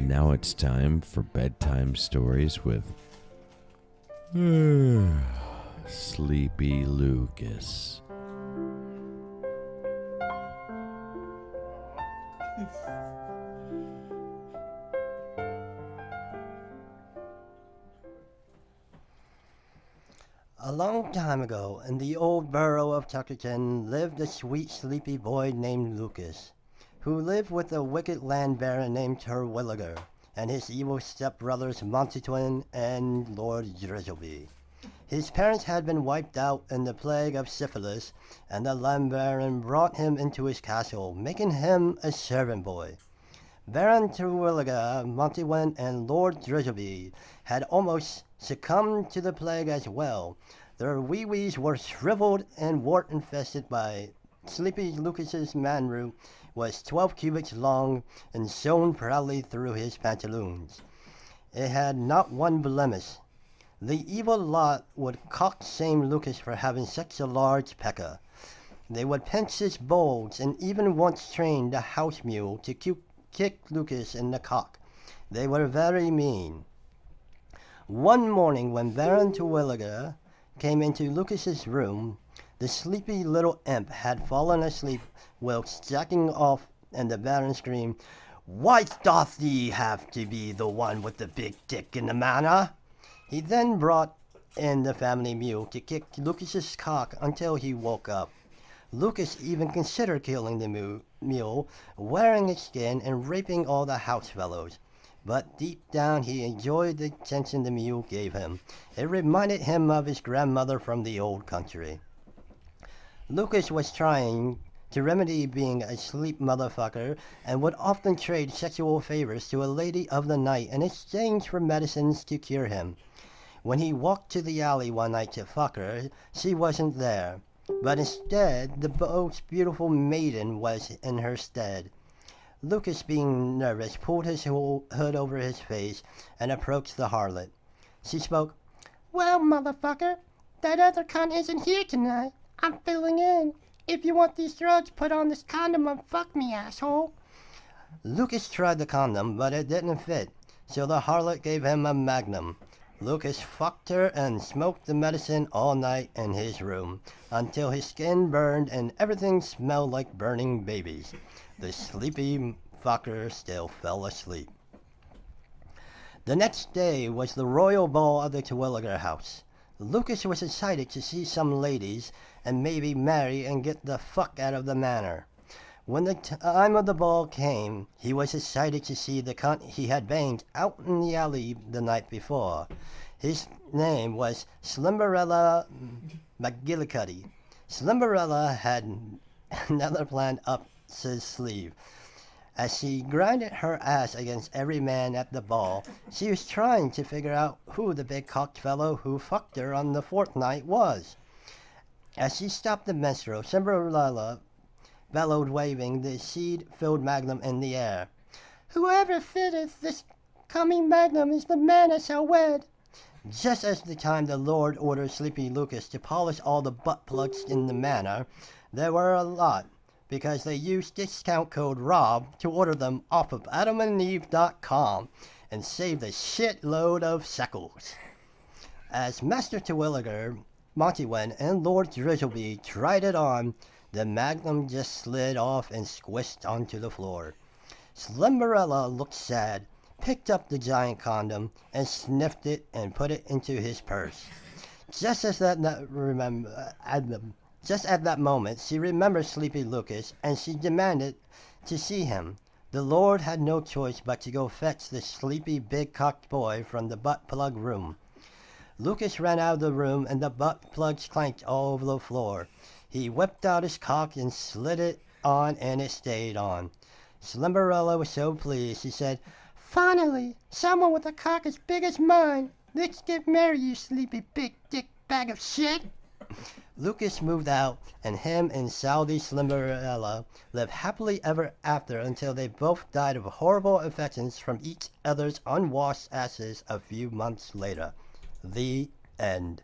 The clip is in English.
Now it's time for bedtime stories with Sleepy Lucas. A long time ago, in the old borough of Tuckerton, lived a sweet, sleepy boy named Lucas, who lived with a wicked land baron named Terwilliger, and his evil stepbrothers Monty and Lord Drizzleby. His parents had been wiped out in the plague of syphilis, and the land baron brought him into his castle, making him a servant boy. Baron Terwilliger, Monty and Lord Drizzleby had almost succumbed to the plague as well. Their wee-wees were shriveled and wart-infested by Sleepy Lucas's manroot was 12 cubits long and sewn proudly through his pantaloons. It had not one blemish. The evil lot would cock-shame Lucas for having such a large pecker. They would pinch his bolts and even once trained a house mule to kick Lucas in the cock. They were very mean. One morning when Baron Terwilliger came into Lucas's room, the sleepy little imp had fallen asleep whilst jacking off, and the Baron screamed, "Why doth thee have to be the one with the big dick in the manor?" He then brought in the family mule to kick Lucas's cock until he woke up. Lucas even considered killing the mule, wearing its skin and raping all the house fellows. But deep down he enjoyed the attention the mule gave him. It reminded him of his grandmother from the old country. Lucas was trying to remedy being a sleep motherfucker and would often trade sexual favors to a lady of the night in exchange for medicines to cure him. When he walked to the alley one night to fuck her, she wasn't there, but instead the most beautiful maiden was in her stead. Lucas, being nervous, pulled his hood over his face and approached the harlot. She spoke, "Well, motherfucker, that other cunt isn't here tonight. I'm filling in. If you want these drugs, put on this condom and fuck me, asshole." Lucas tried the condom, but it didn't fit, so the harlot gave him a magnum. Lucas fucked her and smoked the medicine all night in his room, until his skin burned and everything smelled like burning babies. The sleepy fucker still fell asleep. The next day was the royal ball of the Terwilliger house. Lucas was excited to see some ladies and maybe marry and get the fuck out of the manor. When the time of the ball came, he was excited to see the cunt he had banged out in the alley the night before. His name was Slimberella McGillicuddy. Slimberella had another plan up his sleeve. As she grinded her ass against every man at the ball, she was trying to figure out who the big-cocked fellow who fucked her on the fortnight was. As she stopped the minstrel, Slimberella bellowed, waving the seed-filled magnum in the air. "Whoever fitteth this coming magnum is the man I shall wed." Just as the time the Lord ordered Sleepy Lucas to polish all the butt plugs in the manor, there were a lot, because they used discount code ROB to order them off of adamandeve.com and saved a shitload of shekels. As Master Terwilliger, Monty and Lord Drizzleby tried it on, the magnum just slid off and squished onto the floor. Slimberella looked sad, picked up the giant condom, and sniffed it and put it into his purse. Just at that moment, she remembered Sleepy Lucas, and she demanded to see him. The Lord had no choice but to go fetch the sleepy big-cocked boy from the butt-plug room. Lucas ran out of the room, and the butt plugs clanked all over the floor. He whipped out his cock and slid it on, and it stayed on. Slimberella was so pleased, she said, "Finally, someone with a cock as big as mine. Let's get married, you sleepy big dick bag of shit." Lucas moved out, and him and Saudi Slimberella lived happily ever after until they both died of horrible infections from each other's unwashed asses a few months later. The end.